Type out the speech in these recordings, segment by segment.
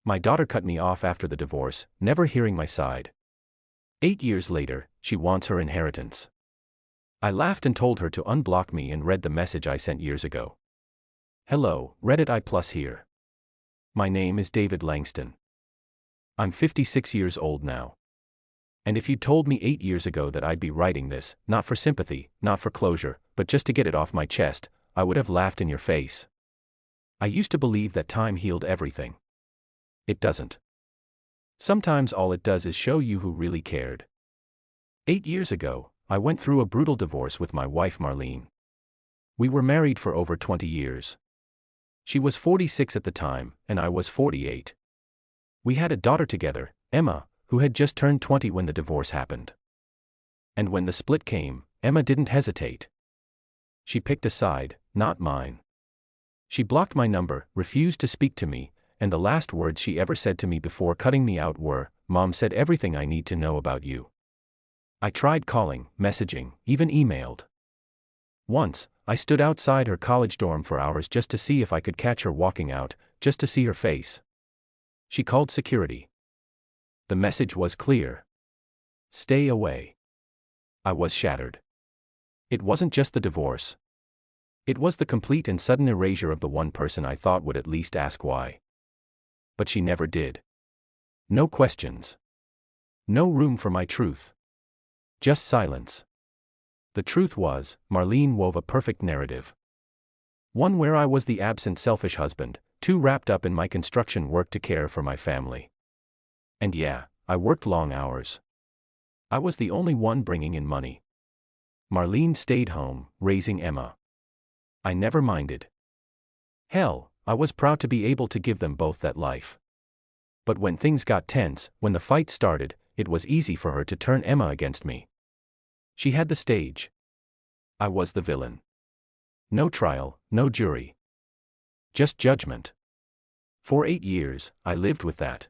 My daughter cut me off after the divorce, never hearing my side. 8 years later, she wants her inheritance. I laughed and told her to unblock me and read the message I sent years ago. Hello, Reddit I+ here. My name is David Langston. I'm 56 years old now. And if you told me 8 years ago that I'd be writing this, not for sympathy, not for closure, but just to get it off my chest, I would have laughed in your face. I used to believe that time healed everything. It doesn't. Sometimes all it does is show you who really cared. 8 years ago, I went through a brutal divorce with my wife Marlene. We were married for over 20 years. She was 46 at the time, and I was 48. We had a daughter together, Emma, who had just turned 20 when the divorce happened. And when the split came, Emma didn't hesitate. She picked a side, not mine. She blocked my number, refused to speak to me, and the last words she ever said to me before cutting me out were, "Mom said everything I need to know about you." I tried calling, messaging, even emailed. Once, I stood outside her college dorm for hours just to see if I could catch her walking out, just to see her face. She called security. The message was clear. Stay away. I was shattered. It wasn't just the divorce. It was the complete and sudden erasure of the one person I thought would at least ask why. But she never did. No questions. No room for my truth. Just silence. The truth was, Marlene wove a perfect narrative. One where I was the absent selfish husband, too wrapped up in my construction work to care for my family. And yeah, I worked long hours. I was the only one bringing in money. Marlene stayed home, raising Emma. I never minded. Hell, I was proud to be able to give them both that life. But when things got tense, when the fight started, it was easy for her to turn Emma against me. She had the stage. I was the villain. No trial, no jury. Just judgment. For 8 years, I lived with that.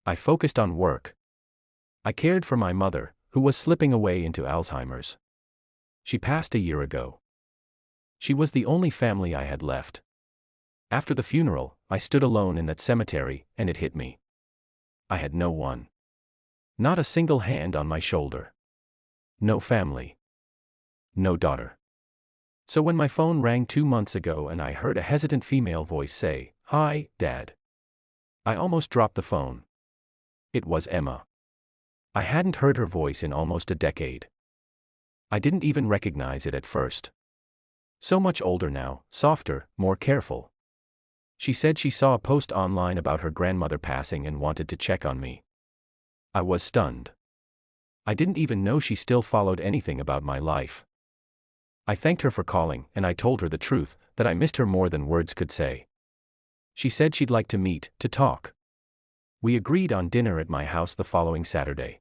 I focused on work. I cared for my mother, who was slipping away into Alzheimer's. She passed a year ago. She was the only family I had left. After the funeral, I stood alone in that cemetery, and it hit me. I had no one. Not a single hand on my shoulder. No family. No daughter. So when my phone rang 2 months ago and I heard a hesitant female voice say, "Hi, Dad," I almost dropped the phone. It was Emma. I hadn't heard her voice in almost a decade. I didn't even recognize it at first. So much older now, softer, more careful. She said she saw a post online about her grandmother passing and wanted to check on me. I was stunned. I didn't even know she still followed anything about my life. I thanked her for calling, and I told her the truth, that I missed her more than words could say. She said she'd like to meet, to talk. We agreed on dinner at my house the following Saturday.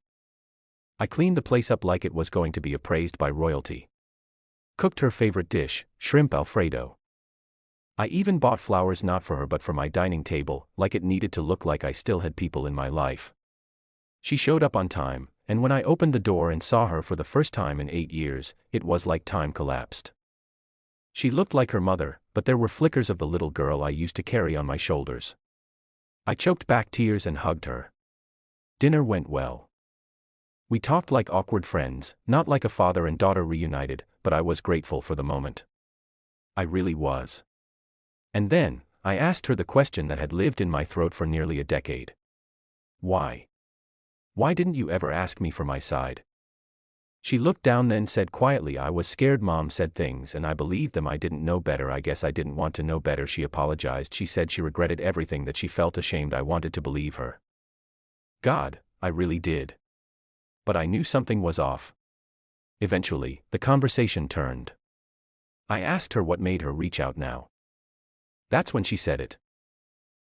I cleaned the place up like it was going to be appraised by royalty. Cooked her favorite dish, shrimp Alfredo. I even bought flowers not for her but for my dining table, like it needed to look like I still had people in my life. She showed up on time, and when I opened the door and saw her for the first time in 8 years, it was like time collapsed. She looked like her mother, but there were flickers of the little girl I used to carry on my shoulders. I choked back tears and hugged her. Dinner went well. We talked like awkward friends, not like a father and daughter reunited, but I was grateful for the moment. I really was. And then, I asked her the question that had lived in my throat for nearly a decade. Why? Why didn't you ever ask me for my side? She looked down then said quietly, "I was scared Mom said things and I believed them. I didn't know better. I guess I didn't want to know better." She apologized. She said she regretted everything, that she felt ashamed. I wanted to believe her. God, I really did. But I knew something was off. Eventually, the conversation turned. I asked her what made her reach out now. That's when she said it.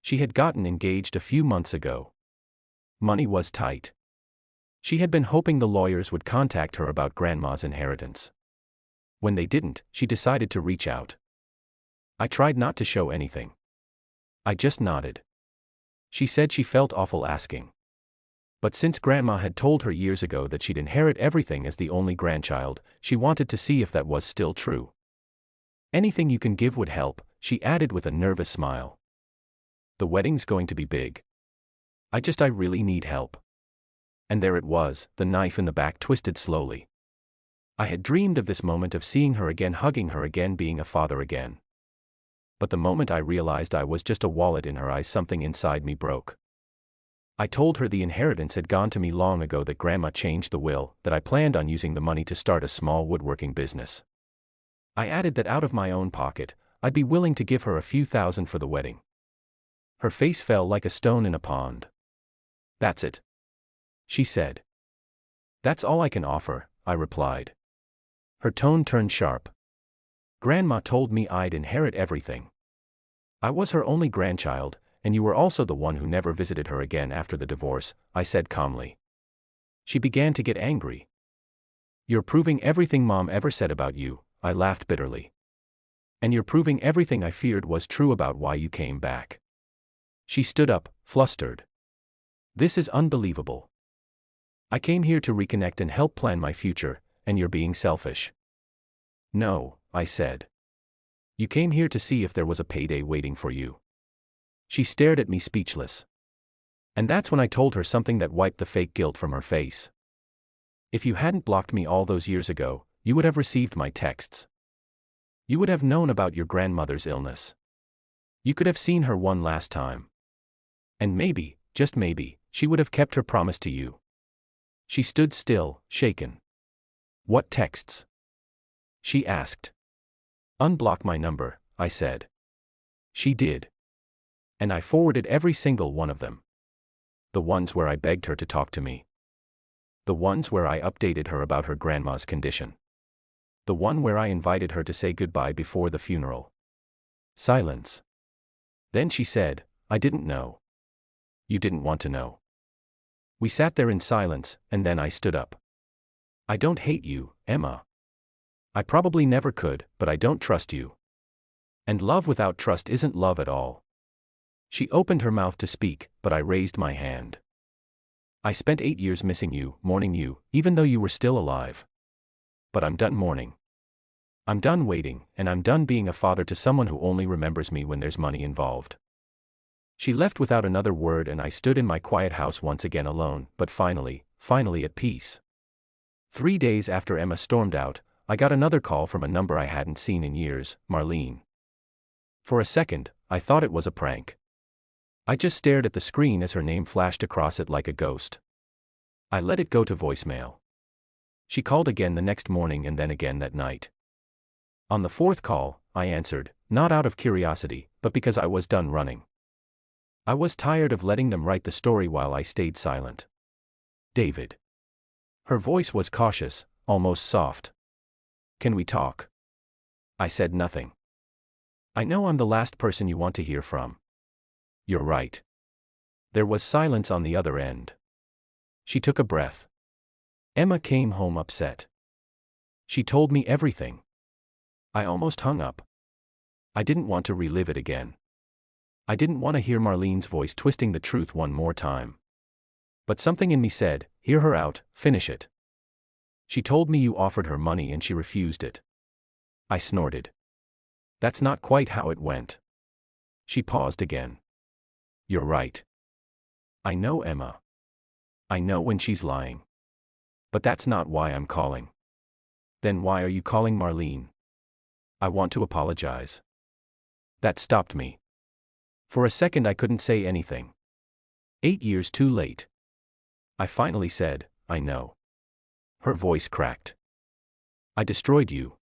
She had gotten engaged a few months ago. Money was tight. She had been hoping the lawyers would contact her about Grandma's inheritance. When they didn't, she decided to reach out. I tried not to show anything. I just nodded. She said she felt awful asking. But since Grandma had told her years ago that she'd inherit everything as the only grandchild, she wanted to see if that was still true. "Anything you can give would help," she added with a nervous smile. "The wedding's going to be big." I really need help. And there it was, the knife in the back twisted slowly. I had dreamed of this moment, of seeing her again, hugging her again, being a father again. But the moment I realized I was just a wallet in her eyes, something inside me broke. I told her the inheritance had gone to me long ago, that Grandma changed the will, that I planned on using the money to start a small woodworking business. I added that out of my own pocket, I'd be willing to give her a few thousand for the wedding. Her face fell like a stone in a pond. "That's it," she said. "That's all I can offer," I replied. Her tone turned sharp. "Grandma told me I'd inherit everything. I was her only grandchild, and you were also the one who never visited her again after the divorce," I said calmly. She began to get angry. "You're proving everything Mom ever said about you," I laughed bitterly. "And you're proving everything I feared was true about why you came back." She stood up, flustered. "This is unbelievable. I came here to reconnect and help plan my future, and you're being selfish." "No," I said. "You came here to see if there was a payday waiting for you." She stared at me speechless. And that's when I told her something that wiped the fake guilt from her face. "If you hadn't blocked me all those years ago, you would have received my texts. You would have known about your grandmother's illness. You could have seen her one last time. And maybe, just maybe, she would have kept her promise to you." She stood still, shaken. "What texts?" she asked. "Unblock my number," I said. She did. And I forwarded every single one of them. The ones where I begged her to talk to me. The ones where I updated her about her grandma's condition. The one where I invited her to say goodbye before the funeral. Silence. Then she said, "I didn't know." "You didn't want to know." We sat there in silence, and then I stood up. "I don't hate you, Emma. I probably never could, but I don't trust you. And love without trust isn't love at all." She opened her mouth to speak, but I raised my hand. "I spent 8 years missing you, mourning you, even though you were still alive. But I'm done mourning. I'm done waiting, and I'm done being a father to someone who only remembers me when there's money involved." She left without another word, and I stood in my quiet house once again alone, but finally at peace. 3 days after Emma stormed out, I got another call from a number I hadn't seen in years, Marlene. For a second, I thought it was a prank. I just stared at the screen as her name flashed across it like a ghost. I let it go to voicemail. She called again the next morning and then again that night. On the fourth call, I answered, not out of curiosity, but because I was done running. I was tired of letting them write the story while I stayed silent. "David." Her voice was cautious, almost soft. "Can we talk?" I said nothing. "I know I'm the last person you want to hear from." "You're right." There was silence on the other end. She took a breath. "Emma came home upset. She told me everything." I almost hung up. I didn't want to relive it again. I didn't want to hear Marlene's voice twisting the truth one more time. But something in me said, hear her out, finish it. "She told me you offered her money and she refused it." I snorted. "That's not quite how it went." She paused again. "You're right. I know Emma. I know when she's lying. But that's not why I'm calling." "Then why are you calling, Marlene?" "I want to apologize." That stopped me. For a second I couldn't say anything. 8 years too late. I finally said, "I know." Her voice cracked. "I destroyed you.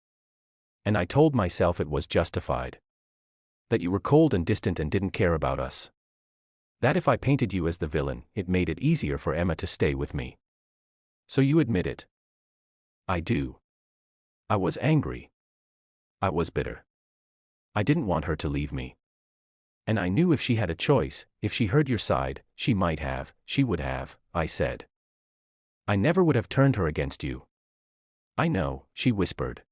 And I told myself it was justified. That you were cold and distant and didn't care about us. That if I painted you as the villain, it made it easier for Emma to stay with me. So you admit it." "I do." I was angry. I was bitter. I didn't want her to leave me. And I knew if she had a choice, if she heard your side, she would have, I said. "I never would have turned her against you." "I know," she whispered.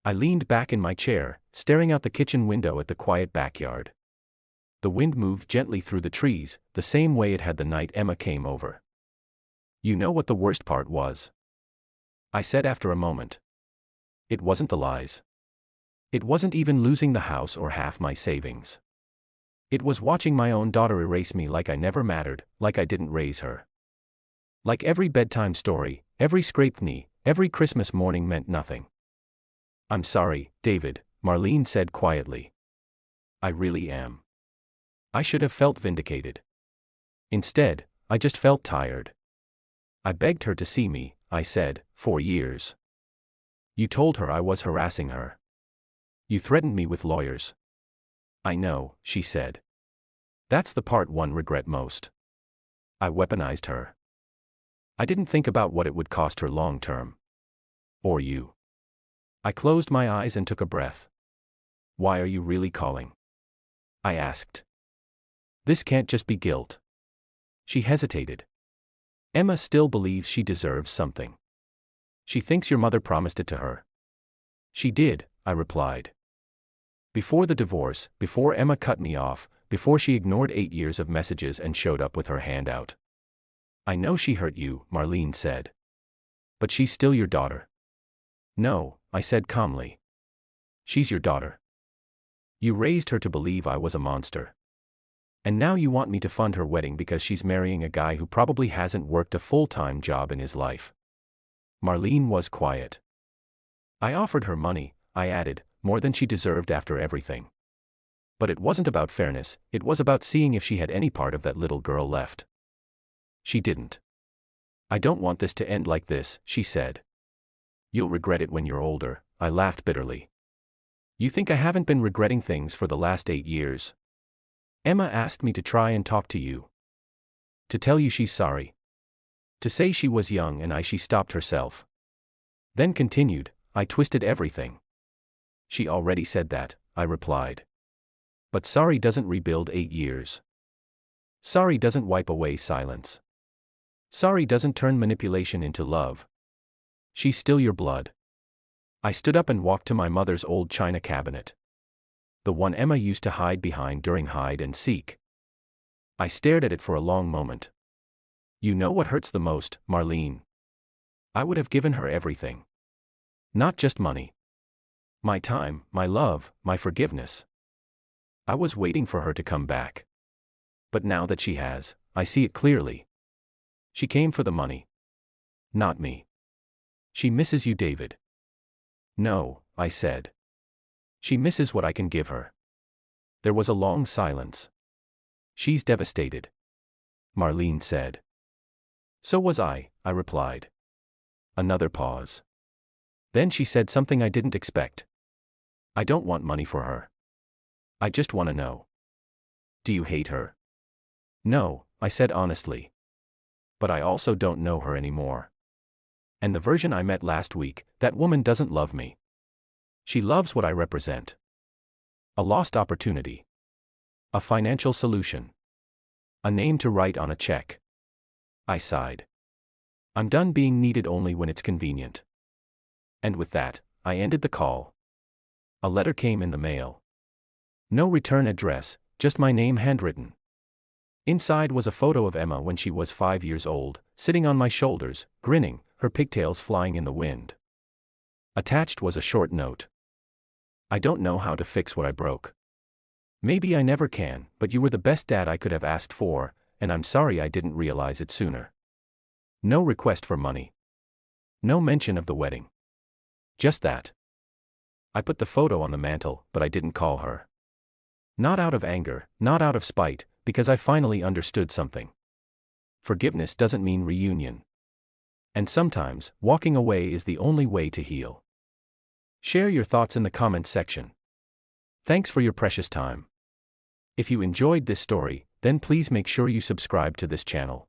I leaned back in my chair, staring out the kitchen window at the quiet backyard. The wind moved gently through the trees, the same way it had the night Emma came over. "You know what the worst part was?" I said after a moment. "It wasn't the lies. It wasn't even losing the house or half my savings. It was watching my own daughter erase me like I never mattered, like I didn't raise her. Like every bedtime story, every scraped knee, every Christmas morning meant nothing. "I'm sorry, David," Marlene said quietly. "I really am. I should have felt vindicated. Instead, I just felt tired. I begged her to see me," I said, "for years. You told her I was harassing her. You threatened me with lawyers." "I know," she said. "That's the part one regret most. I weaponized her. I didn't think about what it would cost her long term. Or you." I closed my eyes and took a breath. "Why are you really calling?" I asked. "This can't just be guilt." She hesitated. "Emma still believes she deserves something. She thinks your mother promised it to her." "She did," I replied. "Before the divorce, before Emma cut me off, before she ignored 8 years of messages and showed up with her hand out." "I know she hurt you," Marlene said. "But she's still your daughter." "No," I said calmly. "She's your daughter. You raised her to believe I was a monster. And now you want me to fund her wedding because she's marrying a guy who probably hasn't worked a full-time job in his life." Marlene was quiet. "I offered her money," I added, "more than she deserved after everything. But it wasn't about fairness, it was about seeing if she had any part of that little girl left. She didn't." "I don't want this to end like this," she said. "You'll regret it when you're older," I laughed bitterly. "You think I haven't been regretting things for the last 8 years? Emma asked me to try and talk to you. To tell you she's sorry. To say she was young and she stopped herself. Then continued, I twisted everything." "She already said that," I replied. "But sorry doesn't rebuild 8 years. Sorry doesn't wipe away silence. Sorry doesn't turn manipulation into love. She's still your blood." I stood up and walked to my mother's old china cabinet. The one Emma used to hide behind during hide and seek. I stared at it for a long moment. "You know what hurts the most, Marlene? I would have given her everything. Not just money. My time, my love, my forgiveness. I was waiting for her to come back. But now that she has, I see it clearly. She came for the money. Not me. She misses you, David." "No," I said. "She misses what I can give her." There was a long silence. "She's devastated," Marlene said. "So was I," I replied. Another pause. Then she said something I didn't expect. "I don't want money for her. I just want to know. Do you hate her?" "No," I said honestly. "But I also don't know her anymore. And the version I met last week, that woman doesn't love me. She loves what I represent. A lost opportunity. A financial solution. A name to write on a check." I sighed. "I'm done being needed only when it's convenient." And with that, I ended the call. A letter came in the mail. No return address, just my name handwritten. Inside was a photo of Emma when she was 5 years old, sitting on my shoulders, grinning, her pigtails flying in the wind. Attached was a short note. "I don't know how to fix what I broke. Maybe I never can, but you were the best dad I could have asked for, and I'm sorry I didn't realize it sooner." No request for money. No mention of the wedding. Just that. I put the photo on the mantle, but I didn't call her. Not out of anger, not out of spite, because I finally understood something. Forgiveness doesn't mean reunion. And sometimes, walking away is the only way to heal. Share your thoughts in the comments section. Thanks for your precious time. If you enjoyed this story, then please make sure you subscribe to this channel.